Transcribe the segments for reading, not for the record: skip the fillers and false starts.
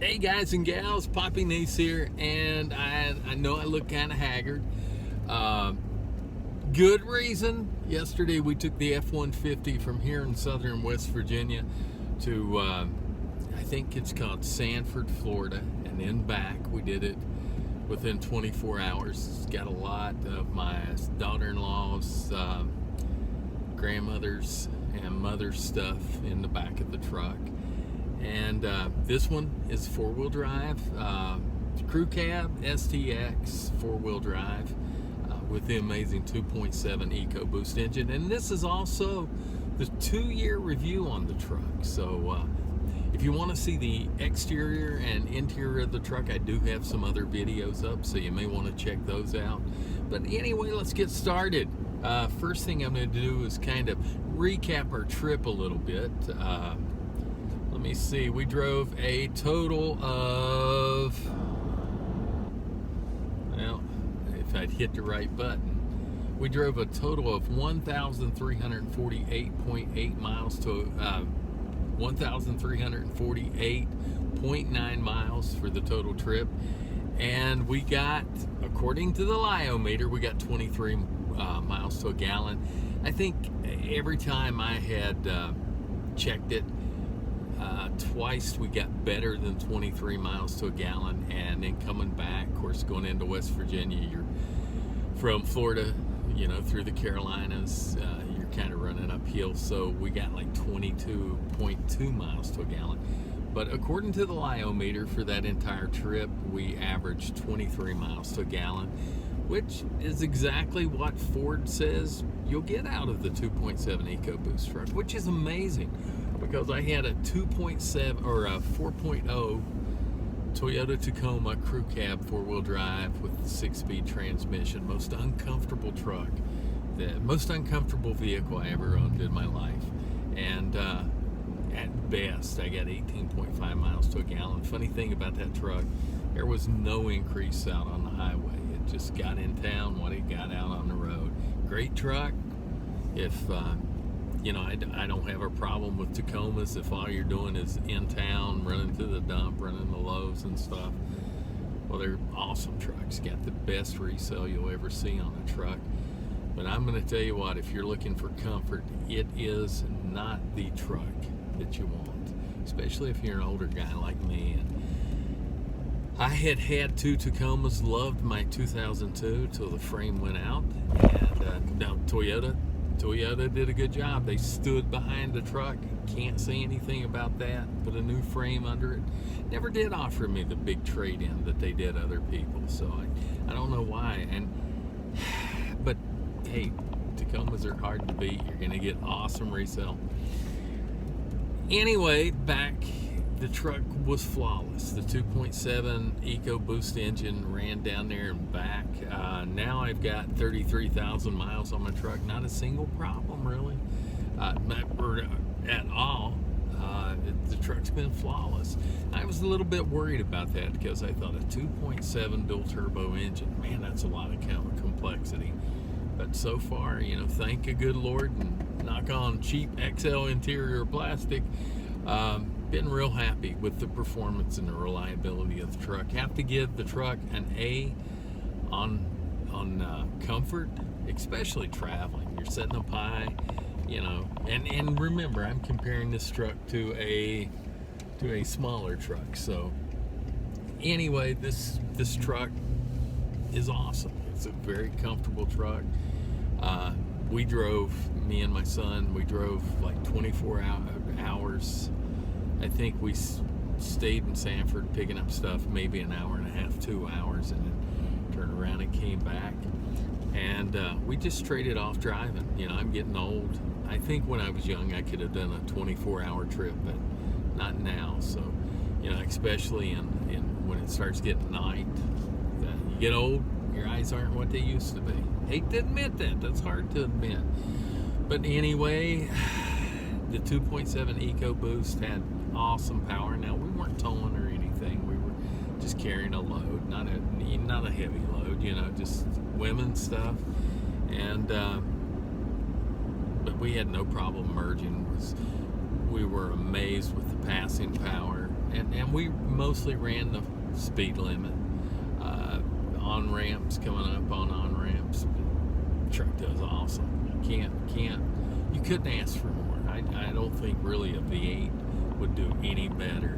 Hey guys and gals, Poppy Niece here, and I know I look kind of haggard. Good reason. Yesterday we took the F-150 from here in southern West Virginia to, I think it's called Sanford, Florida, and then back. We did it within 24 hours. It's got a lot of my daughter-in-law's grandmother's and mother's stuff in the back of the truck. And this one is four-wheel drive, crew cab, STX, four-wheel drive with the amazing 2.7 Ecoboost engine. And this is also the 2-year review on the truck. So if you want to see the exterior and interior of the truck, I do have some other videos up, so you may want to check those out. But anyway, let's get started. First thing I'm going to do is kind of recap our trip a little bit. Let me see, we drove a total of, well, if I'd hit the right button, we drove a total of 1,348.8 miles to 1,348.9 miles for the total trip. And we got, according to the Liometer, we got 23 miles to a gallon. I think every time I had checked it, twice we got better than 23 miles to a gallon. And then coming back, of course, going into West Virginia, you're from Florida, you know, through the Carolinas, you're kind of running uphill. So we got like 22.2 miles to a gallon. But according to the Liometer, for that entire trip, we averaged 23 miles to a gallon, which is exactly what Ford says you'll get out of the 2.7 Ecoboost truck, which is amazing. Because I had a 2.7 or a 4.0 Toyota Tacoma crew cab four-wheel drive with the 6-speed transmission. Most uncomfortable truck, the most uncomfortable vehicle I ever owned in my life. And at best, I got 18.5 miles to a gallon. Funny thing about that truck, there was no increase out on the highway. It just got in town what it got out on the road. Great truck. If you know, I don't have a problem with Tacomas if all you're doing is in town, running to the dump, running the lows and stuff. Well, they're awesome trucks. Got the best resale you'll ever see on a truck. But I'm going to tell you what, if you're looking for comfort, it is not the truck that you want, especially if you're an older guy like me. And I had two Tacomas, loved my 2002 till the frame went out. And now Toyota did a good job. They stood behind the truck. Can't say anything about that. Put a new frame under it. Never did offer me the big trade-in that they did other people. So I don't know why. But hey, Tacomas are hard to beat. You're gonna get awesome resale. Anyway, back, the truck was flawless. The 2.7 Ecoboost engine ran down there and back. Now I've got 33,000 miles on my truck. Not a single problem, really, at all. The truck's been flawless. I was a little bit worried about that because I thought a 2.7 dual turbo engine, man, that's a lot of complexity. But so far, you know, thank a good Lord and knock on cheap XL interior plastic, been real happy with the performance and the reliability of the truck. Have to give the truck an A on comfort, especially traveling. You're setting up high, you know. And remember, I'm comparing this truck to a smaller truck. So anyway, this truck is awesome. It's a very comfortable truck. We drove, me and my son, we drove like 24 hours. I think we stayed in Sanford picking up stuff maybe an hour and a half, 2 hours, and then turned around and came back. And we just traded off driving. You know, I'm getting old. I think when I was young I could have done a 24-hour trip, but not now. So, you know, especially in when it starts getting night, you get old, your eyes aren't what they used to be. Hate to admit that. That's hard to admit. But anyway, the 2.7 Ecoboost had awesome power. Now, we weren't towing or anything. We were just carrying a load, not a heavy load, you know, just women's stuff. And but we had no problem merging. We were amazed with the passing power. and we mostly ran the speed limit. On ramps, coming up on ramps. The truck does awesome. You couldn't ask for more. I don't think really a V8 would do any better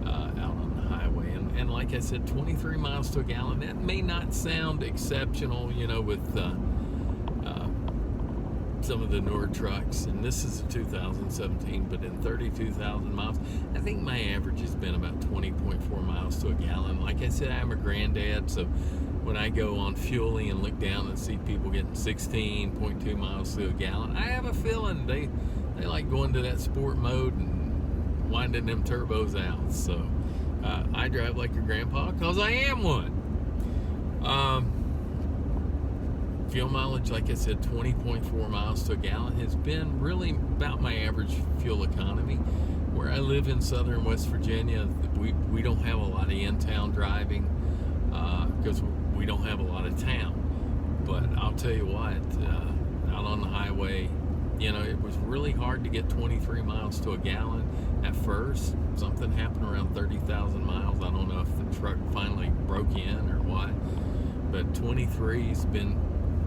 out on the highway. And like I said, 23 miles to a gallon. That may not sound exceptional, with some of the newer trucks, and this is a 2017, but in 32,000 miles, I think my average has been about 20.4 miles to a gallon. Like I said, I'm a granddad, so when I go on Fueling and look down and see people getting 16.2 miles to a gallon, I have a feeling they like going to that sport mode and winding them turbos out. So I drive like a grandpa because I am one. Fuel mileage, like I said, 20.4 miles to a gallon has been really about my average fuel economy. Where I live in southern West Virginia, we don't have a lot of in-town driving because we don't have a lot of town. But I'll tell you what, out on the highway, it was really hard to get 23 miles to a gallon at first. Something happened around 30,000 miles. I don't know if the truck finally broke in or what, but 23's been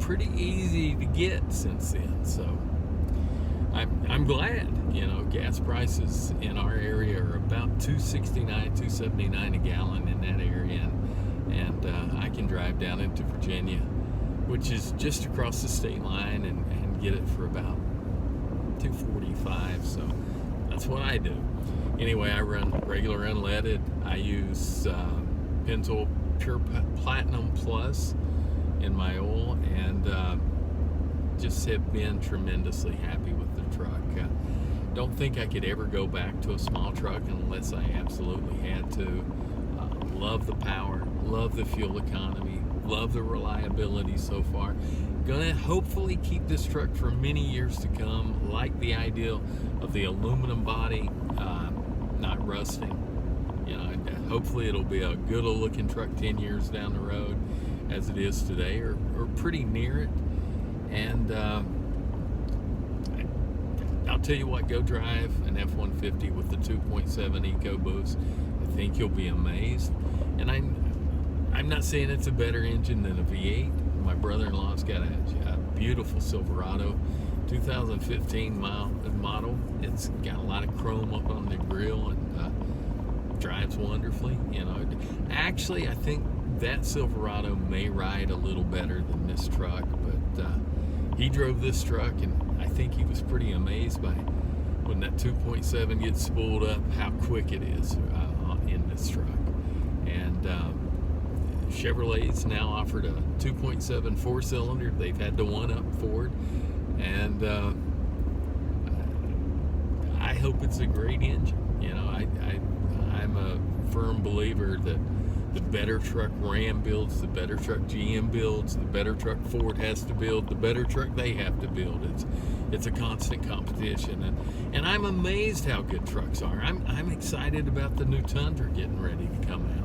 pretty easy to get since then. So I'm glad. Gas prices in our area are about $2.69, $2.79 a gallon in that area, and I can drive down into Virginia, which is just across the state line, and get it for about $2.45. So that's what I do. Anyway, I run regular unleaded. I use Pennzoil Pure Platinum Plus in my oil, and just have been tremendously happy with the truck. Don't think I could ever go back to a small truck unless I absolutely had to. Love the power, love the fuel economy, love the reliability so far. Gonna hopefully keep this truck for many years to come. Like the idea of the aluminum body not rusting. Hopefully it'll be a good looking truck 10 years down the road as it is today, or pretty near it. And I'll tell you what, go drive an F-150 with the 2.7 Ecoboost. I think you'll be amazed. And I'm not saying it's a better engine than a V8. My brother-in-law's got a beautiful Silverado 2015 model. It's got a lot of chrome up on the grill and drives wonderfully. Actually, I think that Silverado may ride a little better than this truck, but he drove this truck, and I think he was pretty amazed by when that 2.7 gets spooled up, how quick it is in this truck. And Chevrolet's now offered a 2.7 four-cylinder. They've had to one-up Ford, and I hope it's a great engine. I'm a firm believer that the better truck Ram builds, the better truck GM builds, the better truck Ford has to build, the better truck they have to build. It's a constant competition, and I'm amazed how good trucks are. I'm excited about the new Tundra getting ready to come out.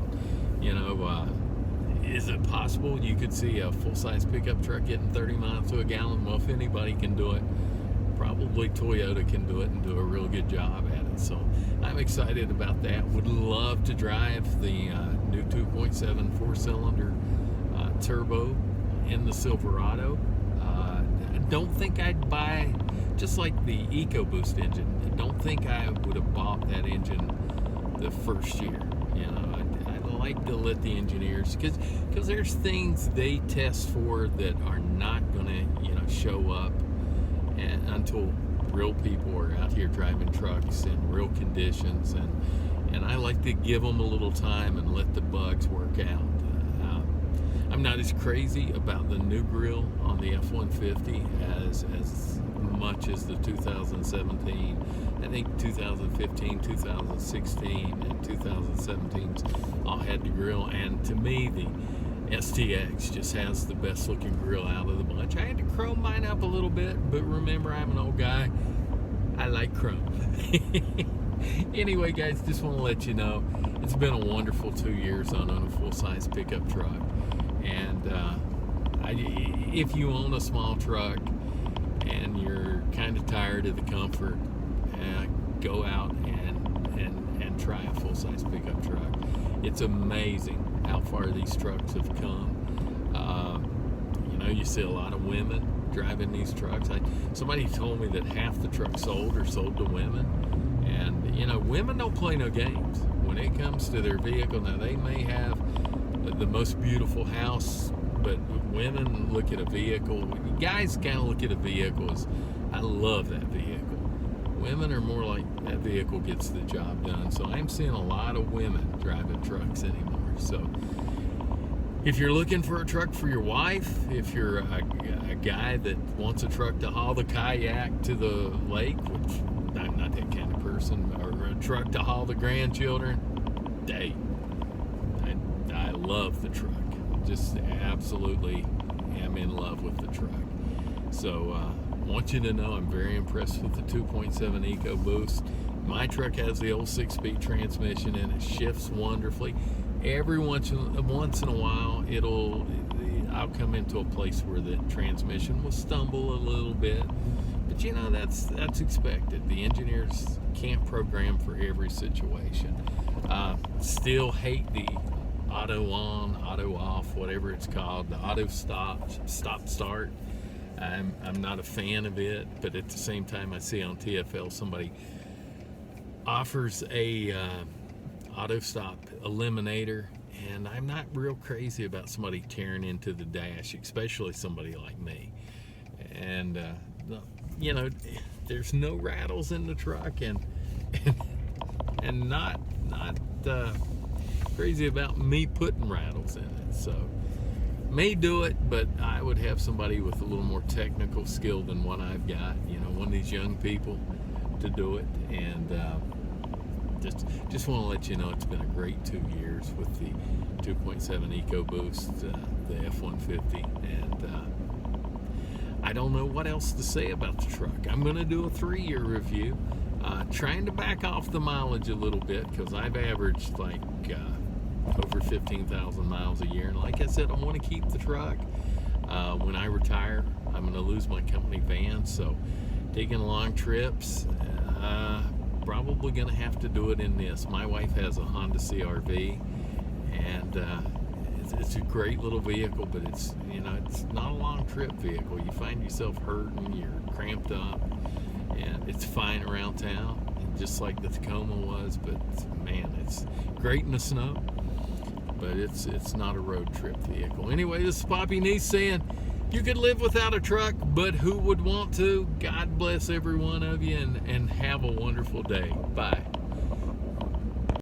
Is it possible you could see a full-size pickup truck getting 30 miles to a gallon? Well, if anybody can do it, probably Toyota can do it and do a real good job at it. So I'm excited about that. Would love to drive the new 2.7 four-cylinder turbo in the Silverado. Don't think I'd buy, just like the EcoBoost engine, I don't think I would have bought that engine the first year. I'd like to let the engineers, because there's things they test for that are not going to show up until real people are out here driving trucks in real conditions, and I like to give them a little time and let the bugs work out. I'm not as crazy about the new grille on the F-150 as much as the 2017. I think 2015, 2016, and 2017's all had the grille, and to me the STX just has the best looking grille out of the bunch. I had to chrome mine up a little bit, but remember, I'm an old guy. I like chrome. Anyway, guys, just want to let you know it's been a wonderful 2 years on a full-size pickup truck. And if you own a small truck and you're kind of tired of the comfort, go out and try a full-size pickup truck. It's amazing how far these trucks have come. You see a lot of women driving these trucks. Somebody told me that half the trucks sold are sold to women. And, women don't play no games when it comes to their vehicle. Now, they may have the most beautiful house, but women look at a vehicle. Guys kind of look at a vehicle as, I love that vehicle. Women are more like, that vehicle gets the job done. So I'm seeing a lot of women driving trucks anymore. So if you're looking for a truck for your wife, if you're a guy that wants a truck to haul the kayak to the lake, which I'm not that kind of person, or a truck to haul the grandchildren, I love the truck. Just absolutely am in love with the truck. So I want you to know I'm very impressed with the 2.7 Ecoboost. My truck has the old 6-speed transmission and it shifts wonderfully. Every once in a while, I'll come into a place where the transmission will stumble a little bit, but that's expected. The engineers can't program for every situation. Still hate the auto on, auto off, whatever it's called, the auto stop start. I'm not a fan of it, but at the same time, I see on TFL somebody offers a auto stop eliminator, and I'm not real crazy about somebody tearing into the dash, especially somebody like me. And there's no rattles in the truck, and not crazy about me putting rattles in it. So may do it, but I would have somebody with a little more technical skill than what I've got, one of these young people to do it. And just want to let you know it's been a great 2 years with the 2.7 Ecoboost, the F-150, and I don't know what else to say about the truck. I'm going to do a 3-year review, trying to back off the mileage a little bit, because I've averaged like over 15,000 miles a year, and like I said, I want to keep the truck. When I retire, I'm going to lose my company van, so taking long trips, probably going to have to do it in this. My wife has a Honda CR-V, and it's a great little vehicle, but it's not a long trip vehicle. You find yourself hurting, you're cramped up, and it's fine around town, just like the Tacoma was. But man, it's great in the snow, but it's not a road trip vehicle. Anyway, this is Poppy Neese saying, you could live without a truck, but who would want to? God bless every one of you, and have a wonderful day. Bye.